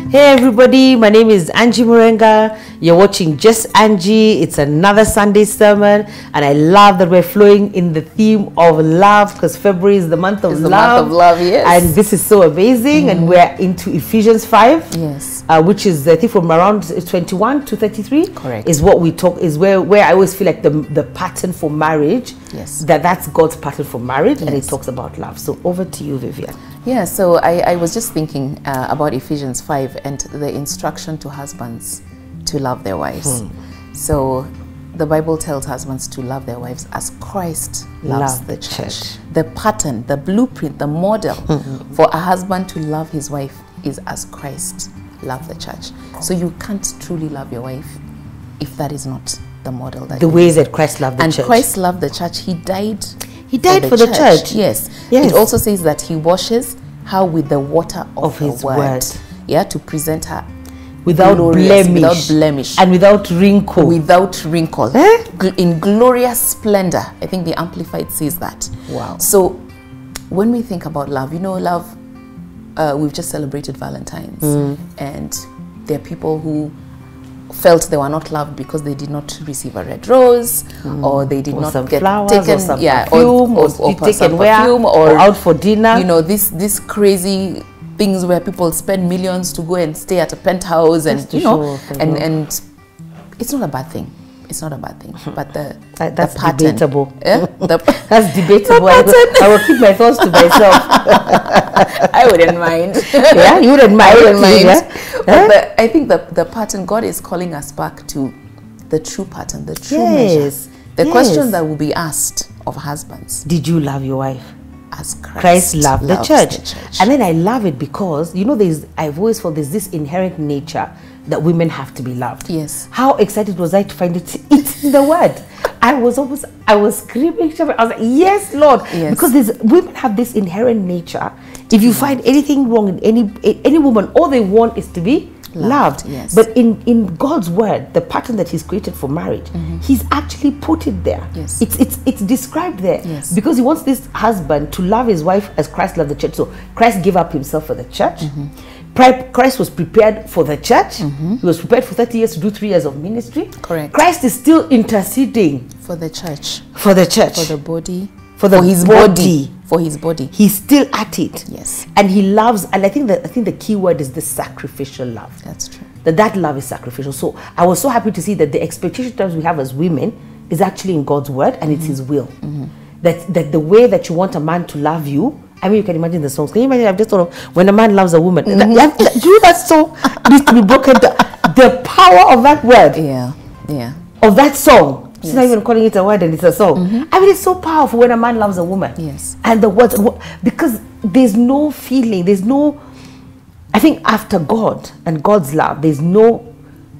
Hey everybody, my name is Angie Murenga. You're watching Just Angie. It's another Sunday sermon, and I love that we're flowing in the theme of love, because February is the month of love. The month of love, yes. And this is so amazing. And we're into Ephesians 5, yes, which is I think from around 21 to 33. Correct. Is what we talk, is where I always feel like the pattern for marriage. Yes. That's God's pattern for marriage, and it Yes. talks about love. So over to you, Vivian. Yeah, so I was just thinking about Ephesians 5 and the instruction to husbands to love their wives. So the Bible tells husbands to love their wives as Christ loves the church. The pattern, the blueprint, the model for a husband to love his wife is as Christ loved the church. So you can't truly love your wife if that is not the model. The way that Christ loved the church. And Christ loved the church. He died. He died for the church. Yes. Yes. It also says that he washes her with the water of his the word. Yeah, to present her without blemish, without blemish, and without wrinkle. Without wrinkle. In glorious splendor. I think the Amplified says that. Wow. So when we think about love, you know, love, we've just celebrated Valentine's, and there are people who felt they were not loved because they did not receive a red rose, or they did not get flowers, taken, or some perfume, or some perfume, or out for dinner. You know, this crazy things where people spend millions to go and stay at a penthouse, and you know, and it's not a bad thing. It's not a bad thing, but that's the pattern, debatable. That's debatable. I will keep my thoughts to myself. I wouldn't mind. Yeah, you wouldn't mind. I wouldn't mind. Yeah? But I think the pattern, God is calling us back to the true pattern, the true measure. The question that will be asked of husbands: did you love your wife as Christ loved the church? And then I love it because, you know, I've always felt there's this inherent nature that women have to be loved. Yes. How excited was I to find it in the word? I was screaming. I was like, yes, Lord. Yes. Because women have this inherent nature. If you find anything wrong in any woman, all they want is to be loved. Yes. But in God's word, the pattern that he's created for marriage, he's actually put it there. Yes. It's described there. Yes. Because he wants this husband to love his wife as Christ loved the church. So Christ gave up himself for the church. Christ was prepared for the church. He was prepared for 30 years to do 3 years of ministry. Correct. Christ is still interceding for the church. For the church. For the body. For his body. For his body. He's still at it. Yes. And he loves, and I think the key word is the sacrificial love. That's true. That love is sacrificial. So I was so happy to see that the expectation that we have as women is actually in God's word, and it's his will. That the way that you want a man to love you, I mean, you can imagine the songs. Can you imagine? I've just thought of when a man loves a woman. That song needs to be broken down. The power of that word. Yeah. Yeah. Of that song. Yes. She's not even calling it a word, and it's a song. I mean, it's so powerful when a man loves a woman. Yes. And the words, because there's no feeling, there's no, I think after God and God's love, there's no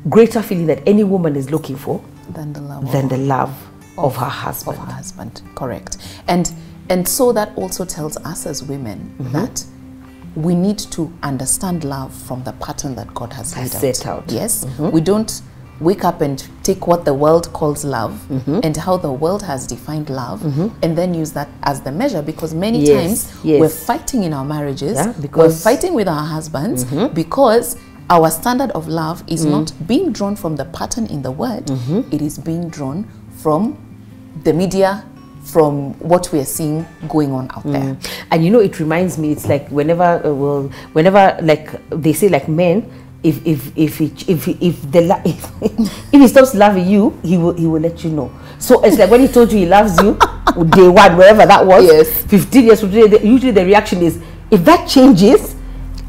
greater feeling that any woman is looking for than the love of her husband. Correct. And so that also tells us as women that we need to understand love from the pattern that God has set out. Yes. We don't wake up and take what the world calls love and how the world has defined love and then use that as the measure, because many times we're fighting in our marriages, we're fighting with our husbands because our standard of love is not being drawn from the pattern in the word. It is being drawn from the media, from what we are seeing going on out there. And you know, it reminds me, it's like whenever like they say, like men, if he stops loving you, he will let you know. So it's like when he told you he loves you day one, wherever that was, 15 years from today, usually the reaction is, if that changes,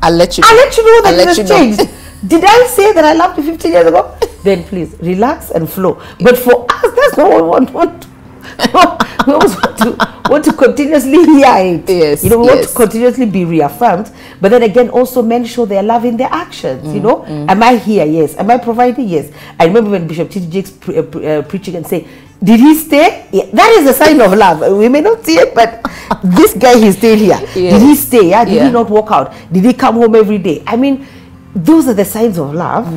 I'll let you know that it has changed. Did I say that I loved you 15 years ago? Then please relax and flow. But for us, that's not what we want. We always want to continuously hear it. Yes. You know, we want to continuously be reaffirmed. But then again, also men show their love in their actions. You know, am I here? Yes. Am I providing? Yes. I remember when Bishop T.D. Jakes preaching and say, did he stay? Yeah, that is a sign of love. We may not see it, but this guy, he stayed here. Yes. Did he stay? Yeah. Did he not walk out? Did he come home every day? I mean, those are the signs of love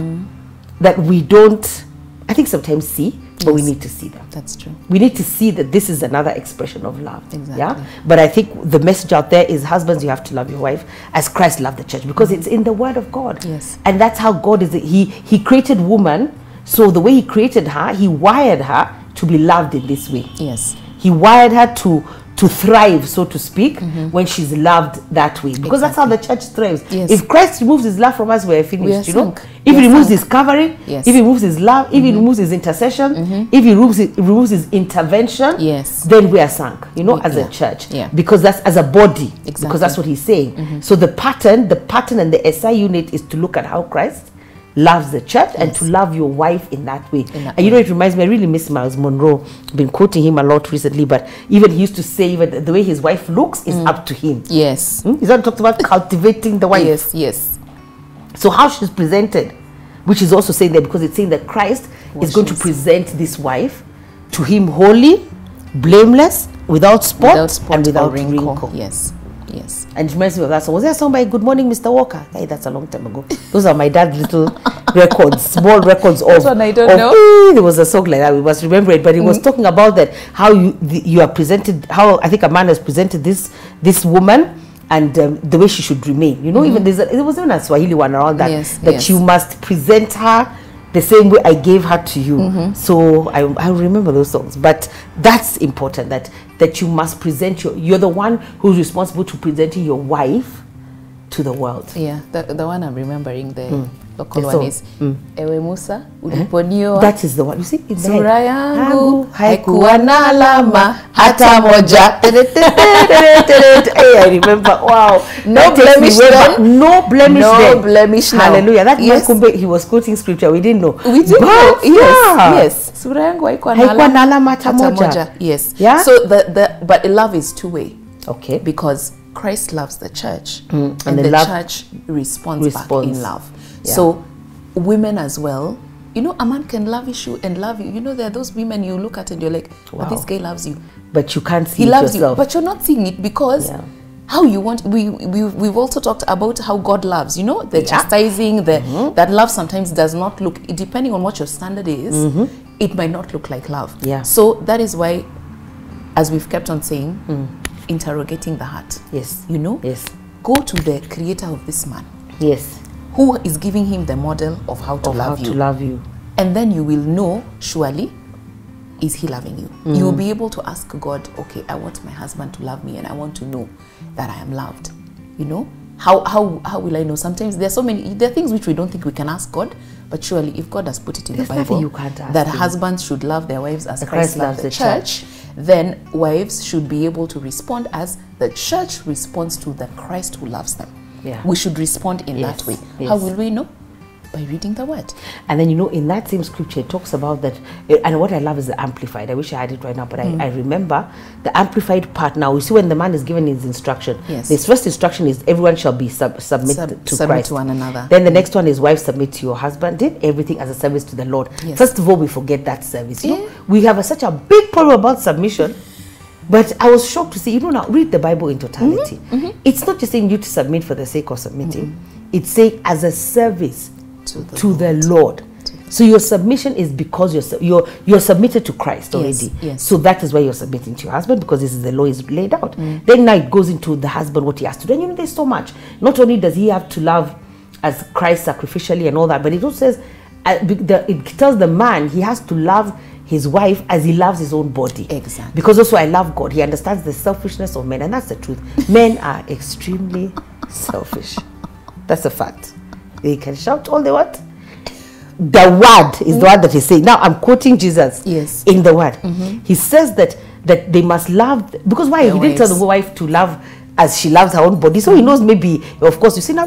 that we don't, I think, sometimes see. but we need to see them. That's true. We need to see that this is another expression of love. Exactly. Yeah. But I think the message out there is, husbands, you have to love your wife as Christ loved the church, because it's in the Word of God. Yes. And that's how God is. He created woman. So the way he created her, he wired her to be loved in this way. Yes. He wired her to thrive, so to speak, when she's loved that way, because that's how the church thrives. Yes. If Christ removes his love from us, we're finished. We are sunk. If he removes his covering, yes. if he removes his love, if he removes his intercession, if he removes his intervention, yes, then we are sunk, as a church. Yeah. Because that's as a body. Exactly. Because that's what he's saying. So the pattern and the SI unit is to look at how Christ loves the church, and to love your wife in that way. And it reminds me, I really miss Miles Monroe. I've been quoting him a lot recently, but even he used to say, even the way his wife looks is up to him. Yes. He's not talked about cultivating the wife. Yes, yes. So how she's presented, which is also saying that, because it's saying that Christ is going to present this wife to him holy, blameless, without spot and without wrinkle. Yes. Yes. And it reminds me of that song. Was there a song by Good Morning, Mr. Walker? Hey, that's a long time ago. Those are my dad's little records, small records of. That's one I don't know. There was a song like that. We must remember it. But it was talking about that, how you are presented, how I think a man has presented this woman, and the way she should remain. Even there was even a Swahili one around that. Yes, that you must present her the same way I gave her to you. So I remember those songs. But that's important, that you must present you're the one who's responsible to presenting your wife to the world. Yeah, the one I'm remembering, the local one is Ewe Musa uliponioa. That is the one. You see, sura yangu haikuwa na alama hata moja. Hey, I remember. Wow. No blemish then. No blemish then. No blemish now. Hallelujah. That man, he was quoting scripture. We didn't know. We didn't know. Yes. Sura yangu haikuwa na alama hata moja. Yes. Yeah. So but love is two-way. Okay. Because Christ loves the church, and the church responds back in love. Yeah. So women as well, a man can lavish you and love you. There are those women you look at and you're like, but this guy loves you. But you can't see he it loves yourself. You, but you're not seeing it because how you want. We've also talked about how God loves. The chastising, that love sometimes does not look, depending on what your standard is, it might not look like love. Yeah. So that is why, as we've kept on saying, interrogating the heart. Yes. Yes. Go to the creator of this man. Yes. Who is giving him the model of how to love you. And then you will know, surely, is he loving you? You will be able to ask God, okay, I want my husband to love me, and I want to know that I am loved. How will I know? Sometimes there are things which we don't think we can ask God, but surely if God has put it in the Bible you can't ask that him. Husbands should love their wives as Christ loves the church, then wives should be able to respond as the church responds to the Christ who loves them. Yeah. We should respond in that way. Yes. How will we know? By reading the word. And then in that same scripture it talks about that, and what I love is the Amplified. I wish I had it right now, but I remember the Amplified part. Now we see when the man is given his instruction, his first instruction is everyone shall be submit to Christ, to one another. Then the next one is wife, submit to your husband. Did everything as a service to the Lord. First of all, we forget that service. We have such a big problem about submission. But I was shocked to see, now read the Bible in totality. It's not just saying you to submit for the sake of submitting. It's saying as a service to the Lord. So your submission is because you're submitted to Christ already. Yes. So that is why you're submitting to your husband, because this is the law is laid out. Then now it goes into the husband, what he has to do. And there's so much. Not only does he have to love as Christ sacrificially and all that, but it also says, it tells the man he has to love his wife as he loves his own body. Exactly. Because also I love God. He understands the selfishness of men, and that's the truth. Men are extremely selfish. That's a fact. They can shout all they want. The word is the word that he's saying. Now I'm quoting Jesus in the word. He says that they must love, because why? He didn't tell the wife to love as she loves her own body. So he knows, maybe, of course, you see now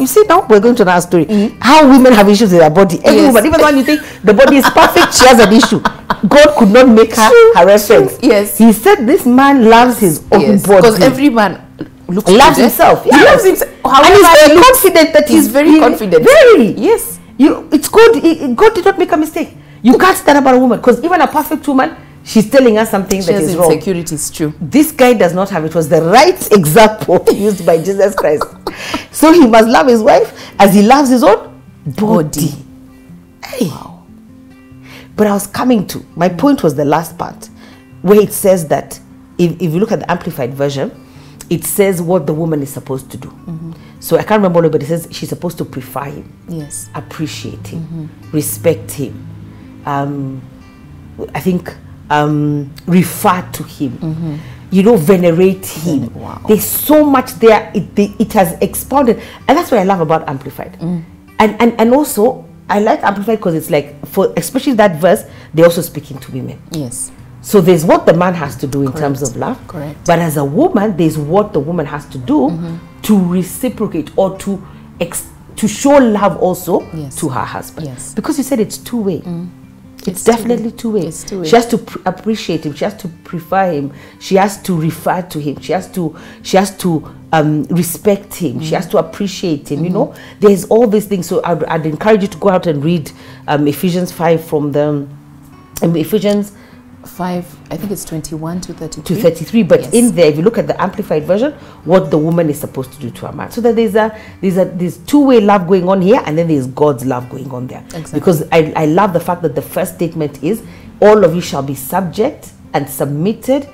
we're going to another story. How women have issues with their body. Every woman, even when you think the body is perfect, she has an issue. God could not make her reference. Yes. He said this man loves his own body. Because every man loves himself. He loves himself. And he's very confident that he's very confident. Very. Yes. It's good. God did not make a mistake. You can't stand about a woman, because even a perfect woman, she's telling us something that is wrong. Insecurity is true. This guy does not have it. Was the right example used by Jesus Christ. So he must love his wife as he loves his own body. Hey. Wow. But I was coming to, my point was the last part, where it says that, if you look at the Amplified Version, it says what the woman is supposed to do. So I can't remember all, but it says she's supposed to prefer him, Yes. appreciate him, respect him, I think refer to him, you know, venerate him. Wow. There's so much there. It has expounded, and that's what I love about Amplified. And also I like Amplified because it's like, for especially that verse, they're also speaking to women. Yes. So there's what the man has to do in terms of love. Correct. But as a woman, there's what the woman has to do to reciprocate or to show love also to her husband. Yes. Because you said it's two-way. It's two-way. definitely two-way. It's two-way. She has to appreciate him. She has to prefer him. She has to refer to him. She has to respect him. She has to appreciate him. You know, there's all these things. So I'd encourage you to go out and read Ephesians 5 from the Ephesians 5, I think it's 21 to 33. To 33, but in there, if you look at the Amplified Version, what the woman is supposed to do to a man. So that there's two-way love going on here, and then there's God's love going on there. Exactly. Because I love the fact that the first statement is, all of you shall be subject and submitted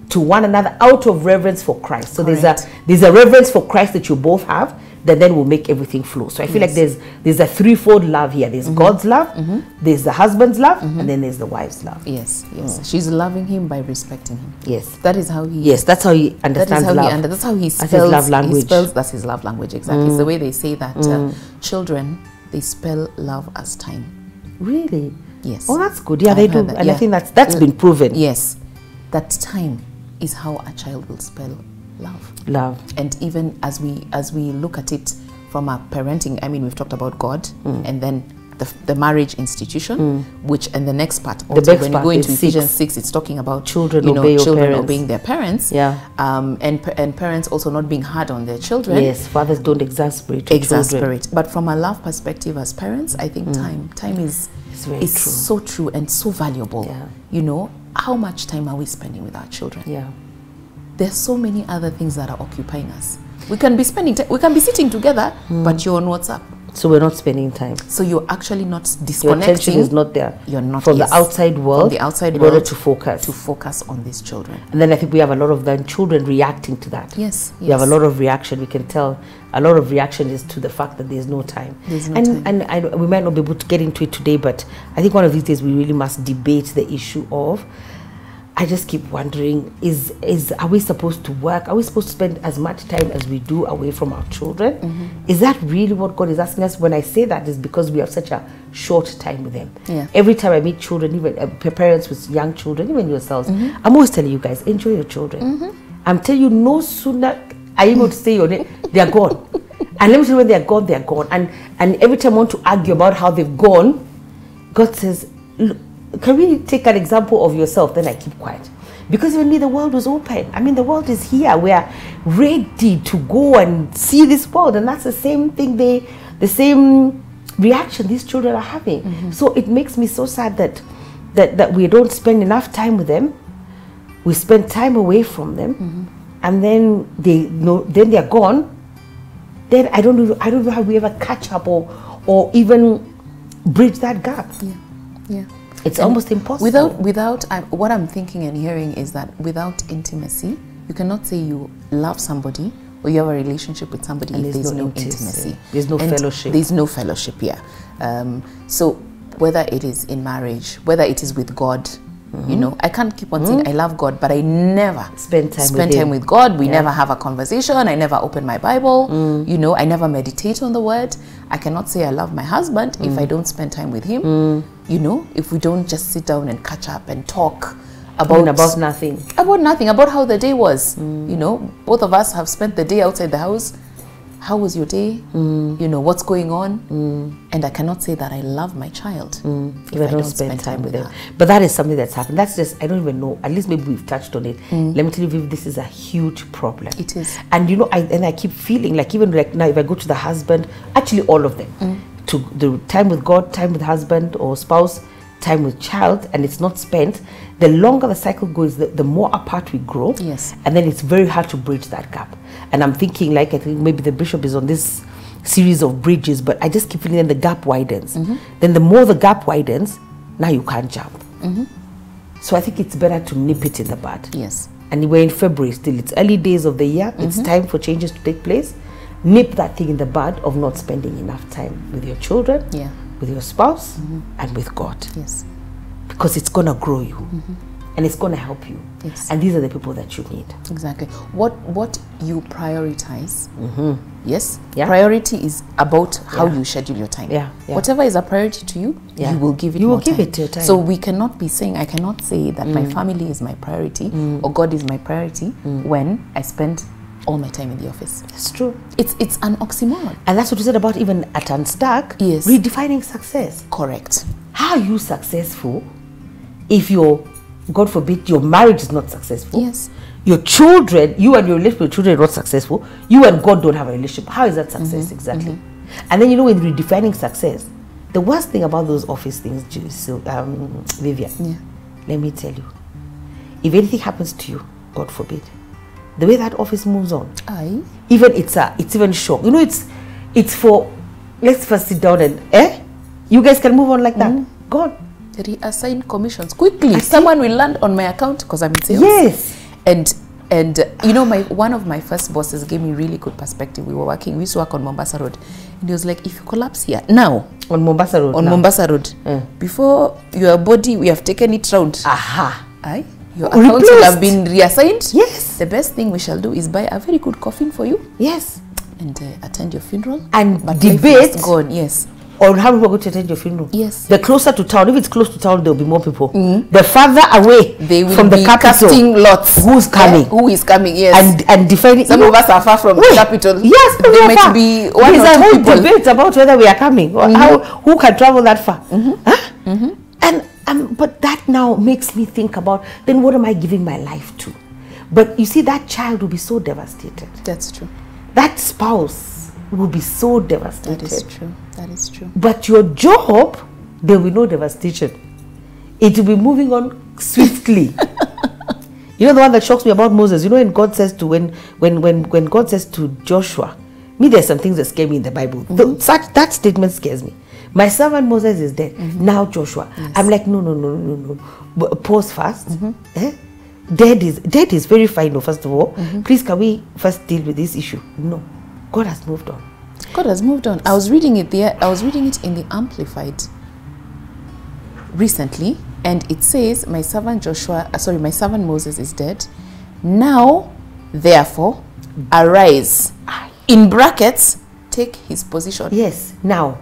to one another out of reverence for Christ. So there's a reverence for Christ that you both have, that then will make everything flow. So I feel like there's a threefold love here. There's God's love, there's the husband's love, and then there's the wife's love. Yes, yes. She's loving him by respecting him. Yes. That is how he... Yes, that's how he understands love. That's how he spells... That's his love language. That's his love language, exactly. It's the way they say that children, they spell love as time. Really? Yes. Oh, that's good. Yeah, they do. That. And I think that's been proven. Yes. That time is how a child will spell love. And even as we look at it from a parenting, I mean, we've talked about God and then the marriage institution, which, and the next part also, when you go into Ephesians 6, it's talking about children, children obeying their parents. Yeah. And parents also not being hard on their children. Yes, fathers don't exasperate children. But from a love perspective as parents, I think time is so true and so valuable. Yeah. You know, how much time are we spending with our children? Yeah. There's so many other things that are occupying us. We can be sitting together, but you're on WhatsApp. So we're not spending time. So you're actually not disconnecting. Your attention is not there. You're not from the outside world. In order to focus on these children. And then I think we have a lot of the children reacting to that. Yes. We have a lot of reaction. We can tell a lot of reaction is to the fact that there's no time. And we might not be able to get into it today, but I think one of these days we really must debate the issue of, I just keep wondering, are we supposed to work? Are we supposed to spend as much time as we do away from our children? Is that really what God is asking us? When I say that, is because we have such a short time with them. Yeah. Every time I meet children, even parents with young children, even yourselves, I'm always telling you guys, enjoy your children. I'm telling you, no sooner are you going to say your name, they are gone. And let me tell you, when they are gone, they are gone. And every time I want to argue about how they've gone, God says, look, can we take an example of yourself? Then I keep quiet. Because even me, the world was open. I mean, the world is here. We are ready to go and see this world. And that's the same thing, the same reaction these children are having. So it makes me so sad that we don't spend enough time with them. We spend time away from them. And then they are gone. Then I don't know how we ever catch up or even bridge that gap. Yeah. It's almost impossible. What I'm thinking and hearing is that without intimacy, you cannot say you love somebody or you have a relationship with somebody if there's no intimacy. There's no fellowship. There's no fellowship, so whether it is in marriage, whether it is with God, you know, I can't keep on saying I love God, but I never spend time with God. We never have a conversation. I never open my Bible. You know, I never meditate on the word. I cannot say I love my husband if I don't spend time with him. You know, if we don't just sit down and catch up and talk about nothing. About how the day was. You know, both of us have spent the day outside the house. How was your day? You know, what's going on? And I cannot say that I love my child if I don't spend time with her. But that is something that's happened. That's just, I don't even know. At least maybe we've touched on it. Let me tell you, Viv, this is a huge problem. It is. And you know, I keep feeling like, even like now, if I go to the husband, actually all of them, to the time with God, time with husband or spouse, time with child, and it's not spent, the longer the cycle goes, the more apart we grow. Yes. And then it's very hard to bridge that gap. And I'm thinking, like, I think maybe the bishop is on this series of bridges, but I just keep feeling that the gap widens. Then the more the gap widens, now you can't jump. So I think it's better to nip it in the bud. Yes. And we're in February still. It's early days of the year. It's time for changes to take place. Nip that thing in the bud of not spending enough time with your children, with your spouse, and with God. Yes. Because it's going to grow you. And it's going to help you. Yes. And these are the people that you need. Exactly. What you prioritize. Yes. Yeah. Priority is about how you schedule your time. Yeah. Whatever is a priority to you, you will give it. You will more give time. it your time. So we cannot be saying, I cannot say that my family is my priority or God is my priority when I spend all my time in the office. It's true. It's an oxymoron. And that's what you said about even at Unstuck. Yes. Redefining success. Correct. How are you successful if your, God forbid, your marriage is not successful? Yes. Your children, you and your relationship with children are not successful. You and God don't have a relationship. How is that success exactly? And then, you know, in redefining success, the worst thing about those office things, Vivian, let me tell you, if anything happens to you, God forbid, the way that office moves on, even it's even shock. You know, it's for, let's first sit down and you guys can move on like that. God, reassign commissions quickly. Someone will land on my account because I'm in sales. Yes. And you know, one of my first bosses gave me really good perspective. We used to work on Mombasa Road, and he was like, if you collapse here now on Mombasa Road, before your body, we have taken it round. Your account will have been reassigned. Yes. The best thing we shall do is buy a very good coffin for you. Yes. And attend your funeral. And debate gone. Yes. On how people are going to attend your funeral. Yes. The closer to town, if it's close to town, there will be more people. The farther away they will from be the capital, casting lots. Who's coming? Who is coming? Yes. And defending. Some of us are far from the capital. Yes, there might far. be one There's or two a whole people. debate about whether we are coming. Or who can travel that far? And but that now makes me think about, then what am I giving my life to? But you see, that child will be so devastated. That's true. That spouse will be so devastated. That is true. That is true. But your job, there will be no devastation. It will be moving on swiftly. You know the one that shocks me about Moses? You know when God says to when God says to Joshua, me there's some things that scare me in the Bible. That statement scares me. My servant Moses is dead. Now Joshua. Yes. I'm like, no. Pause first. Dead is very fine, first of all. Please, can we first deal with this issue? No. God has moved on. God has moved on. I was reading it there. I was reading it in the Amplified recently, and it says, my servant Moses is dead. Now, therefore, arise. In brackets, take his position. Yes, now.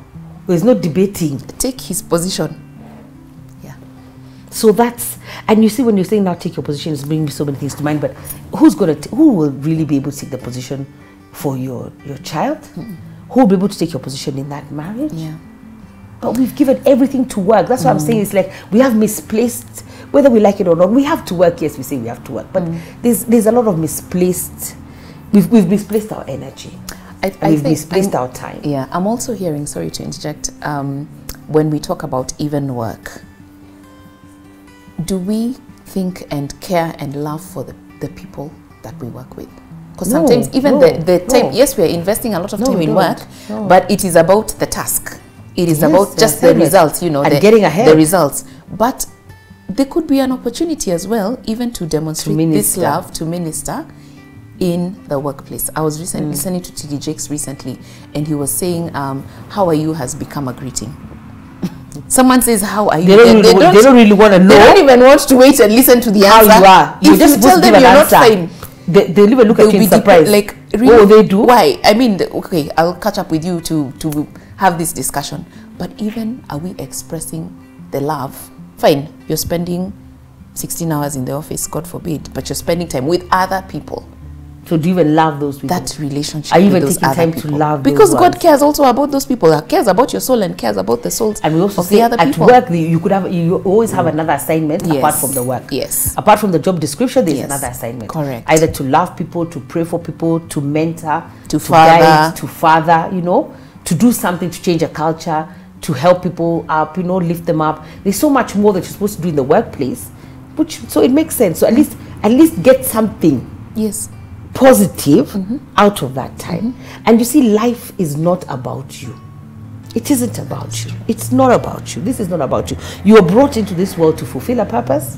There's no debating. Take his position. Yeah. So that's, and you see when you're saying now take your position, it's bringing so many things to mind, but who will really be able to take the position for your child? Who will be able to take your position in that marriage? Yeah. But we've given everything to work. That's what I'm saying. It's like we have misplaced, whether we like it or not, we have to work. Yes, we say we have to work, but there's a lot of misplaced, we've misplaced our energy. We've misplaced our time. Yeah, I'm also hearing, sorry to interject, when we talk about even work, do we think and care and love for the people that we work with? Because sometimes even the time, yes, we are investing a lot of time in work, but it is about the task. It is about just the results, you know, and getting ahead. The results. But there could be an opportunity as well, even to demonstrate this love, to minister in the workplace. I was recently listening to TD Jakes recently, and he was saying, how are you has become a greeting. Someone says, how are you? They don't really want to know. They don't even want to wait and listen to the answer. How you are. If you tell them you're not fine, they even look at you in surprise. Like, really? Oh, they do? Why? I mean, okay, I'll catch up with you to have this discussion. But even, are we expressing the love? Fine, you're spending 16 hours in the office, God forbid, but you're spending time with other people. So do you even love those people? That relationship. Are you even taking time to love those because God cares also about those people. He cares about your soul and cares about the souls and we also of the other people. At work, you always have another assignment apart from the work. Yes. Apart from the job description, there's another assignment. Correct. Either to love people, to pray for people, to mentor, to guide, to father, you know, to do something to change a culture, to help people up, you know, lift them up. There's so much more that you're supposed to do in the workplace, so it makes sense. So at least get something. Yes. Positive out of that time. And you see, life is not about you. It isn't about you. It's not about you. This is not about you. You are brought into this world to fulfill a purpose.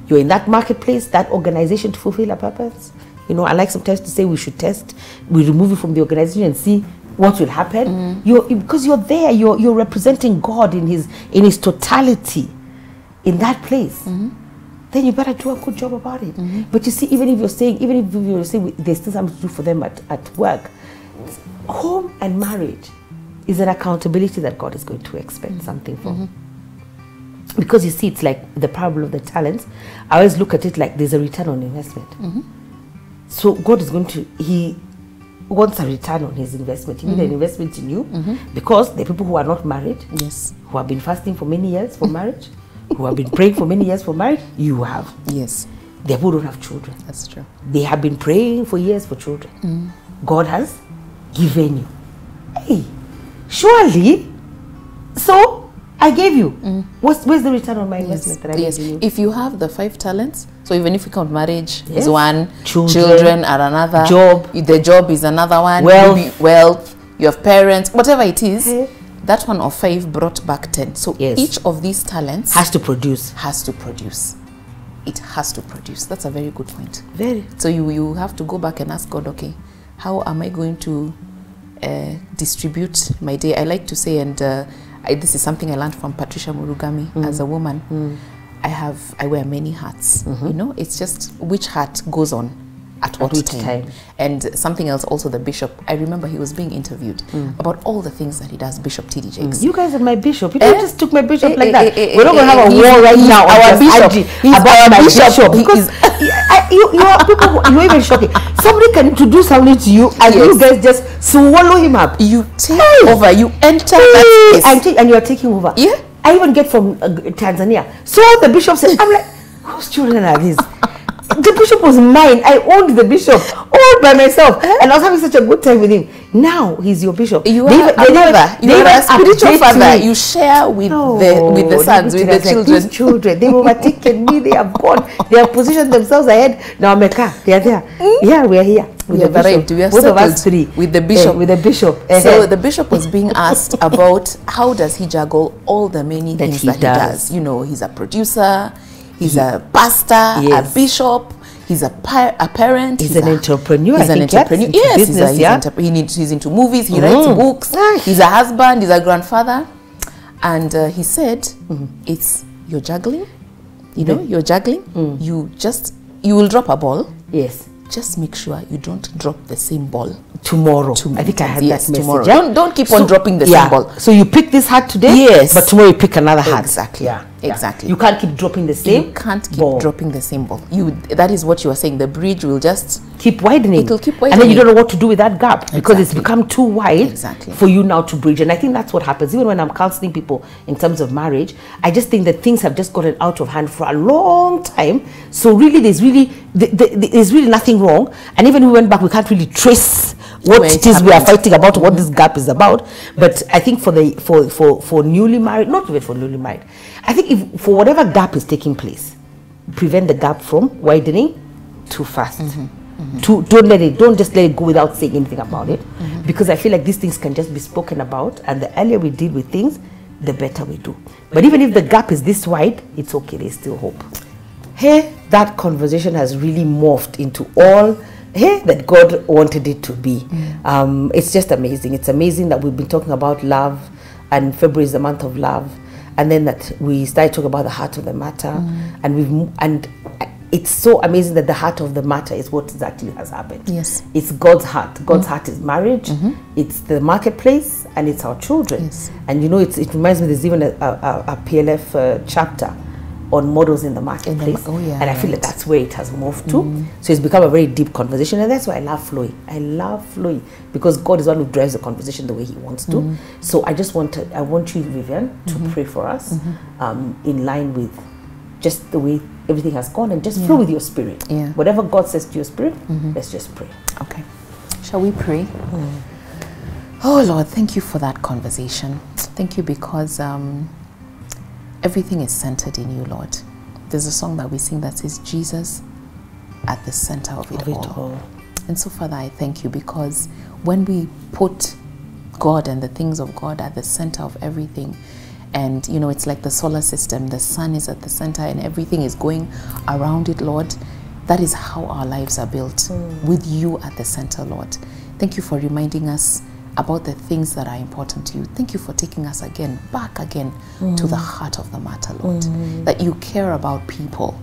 You're in that marketplace, that organization to fulfill a purpose. You know, I like sometimes to say we should test. We remove it from the organization and see what will happen. Because you're there. You're representing God in his totality in that place. Then you better do a good job about it. But you see, even if you're saying there's still something to do for them at work, home and marriage is an accountability that God is going to expect something from. Because you see, it's like the parable of the talents. I always look at it like there's a return on investment. So God is he wants a return on his investment. He needs an investment in you, because the people who are not married, who have been fasting for many years for marriage, who have been praying for many years for marriage, you have. Yes. They who don't have children. That's true. They have been praying for years for children. God has given you. Hey, surely, so I gave you. Where's the return on my investment that I gave you? If you have the 5 talents, so even if you count marriage is one, children are another, the job is another one, wealth, you have parents, whatever it is, that one of 5 brought back 10. So each of these talents has to produce. It has to produce. That's a very good point. Very. So you have to go back and ask God, okay, how am I going to distribute my day? I like to say, and this is something I learned from Patricia Murugami as a woman. I wear many hats. You know, it's just which hat goes on at what time. And something else also, the bishop, I remember he was being interviewed about all the things that he does, Bishop T.D. Jakes. You guys are my bishop. You just took my bishop like that. We're not going to have a war right now. Our bishop. He's about my bishop. Because you are people, you're even shocking. Somebody can introduce something to you and you guys just swallow him up. You take over. You enter that space. And you're taking over. Yeah. I even get from Tanzania. So the bishop said, I'm like, whose children are these? The bishop was mine. I owned the bishop all by myself, and I was having such a good time with him. Now he's your bishop. You are a spiritual father. You share with the sons, with the children. They've overtaken me. They have gone. They have positioned themselves ahead. Now Mecca, they are there. Yeah, we are here. We have arrived. We have both of us 3 with the bishop. With the bishop. So the bishop was being asked about how does he juggle all the many things that he does. You know, he's a producer. He's a pastor, a bishop, he's a parent. He's an entrepreneur. He's an entrepreneur. Yes, he's into movies, he writes books, he's a husband, he's a grandfather. And he said, it's you're juggling, you know, you're juggling. You will drop a ball. Yes. Just make sure you don't drop the same ball tomorrow. I think I had that message. Tomorrow. Don't keep on dropping the same ball. So you pick this hat today, but tomorrow you pick another hat. Exactly. Yeah. Exactly. You can't keep dropping the same. You can't keep dropping the same ball. That is what you are saying. The bridge will just keep widening. It will keep widening. And then you don't know what to do with that gap because it's become too wide for you now to bridge. And I think that's what happens. Even when I'm counseling people in terms of marriage, I just think that things have just gotten out of hand for a long time. So really, there's really nothing wrong. And even we went back, we can't really trace what it is we are fighting about, what this gap is about. But I think for newly married, not even for newly married, I think if for whatever gap is taking place, prevent the gap from widening too fast. Don't just let it go without saying anything about it, because I feel like these things can just be spoken about, and the earlier we deal with things, the better we do. But even if the gap is this wide, it's okay, there's still hope. Hey, that conversation has really morphed into all that God wanted it to be. It's just amazing. It's amazing that we've been talking about love, and February is the month of love, and then that we started talking about the heart of the matter, and it's so amazing that the heart of the matter is what exactly has happened. Yes, it's God's heart. God's heart is marriage. It's the marketplace, and it's our children. Yes. And you know, it reminds me. There's even a PLF chapter on models in the marketplace, and I feel like that's where it has moved to. So it's become a very deep conversation, and that's why I love flowing. I love flowing because God is one who drives the conversation the way He wants to. So I want you, Vivian, to pray for us in line with just the way everything has gone, and just flow with your spirit. Whatever God says to your spirit, let's just pray. Okay, shall we pray? Oh Lord, thank you for that conversation. Thank you because everything is centered in you, Lord. There's a song that we sing that says, Jesus at the center of it all. And so, Father, I thank you because when we put God and the things of God at the center of everything. And, you know, it's like the solar system. The sun is at the center and everything is going around it, Lord. That is how our lives are built, with you at the center, Lord. Thank you for reminding us about the things that are important to you. Thank you for taking us back again to the heart of the matter, Lord. That you care about people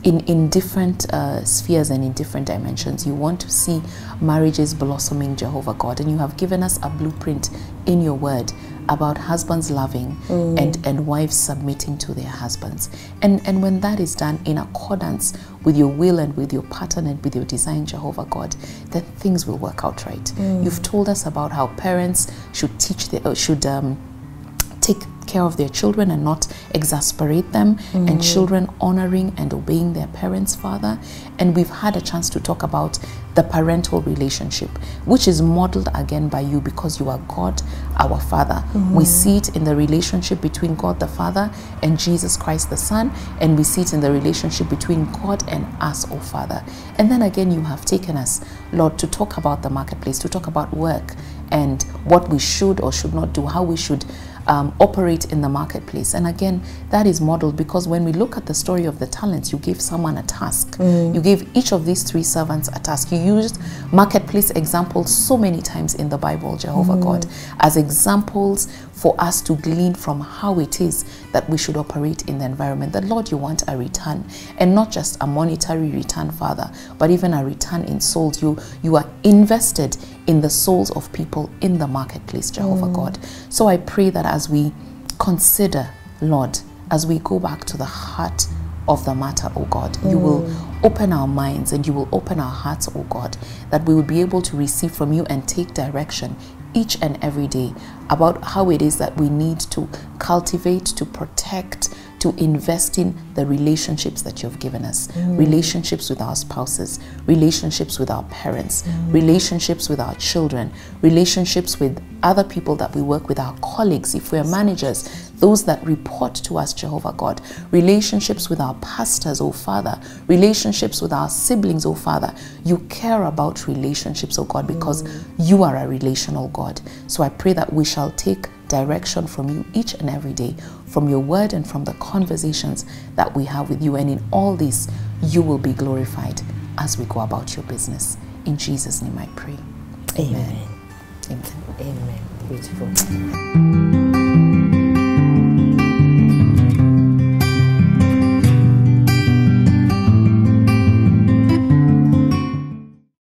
in different spheres and in different dimensions. You want to see marriages blossoming, Jehovah God, and you have given us a blueprint in your word about husbands loving and wives submitting to their husbands. And when that is done in accordance with your will and with your pattern and with your design, Jehovah God, then things will work out right. You've told us about how parents should take care of their children and not exasperate them, and children honoring and obeying their parents, Father. And we've had a chance to talk about the parental relationship, which is modeled again by you, because you are God, our Father. We see it in the relationship between God the Father and Jesus Christ the Son, and we see it in the relationship between God and us, oh Father. And then again, you have taken us, Lord, to talk about the marketplace, to talk about work and what we should or should not do, how we should operate in the marketplace. And again, that is modeled because when we look at the story of the talents, you gave someone a task. You gave each of these 3 servants a task. You used marketplace examples so many times in the Bible, Jehovah God, as examples for us to glean from how it is that we should operate in the environment. That, Lord, you want a return, and not just a monetary return, Father, but even a return in souls. You are invested in the souls of people in the marketplace, Jehovah God. So I pray that as we consider, Lord, as we go back to the heart of the matter, oh God, you will open our minds and you will open our hearts, oh God, that we will be able to receive from you and take direction each and every day about how it is that we need to cultivate, to protect, to invest in the relationships that you've given us. Relationships with our spouses, relationships with our parents, relationships with our children, relationships with other people that we work with, our colleagues, if we're managers, those that report to us, Jehovah God, relationships with our pastors, oh Father, relationships with our siblings, oh Father. You care about relationships, oh God, because you are a relational God. So I pray that we shall take direction from you each and every day, from your word and from the conversations that we have with you. And in all this, you will be glorified as we go about your business. In Jesus' name I pray. Amen. Amen. Amen. Beautiful.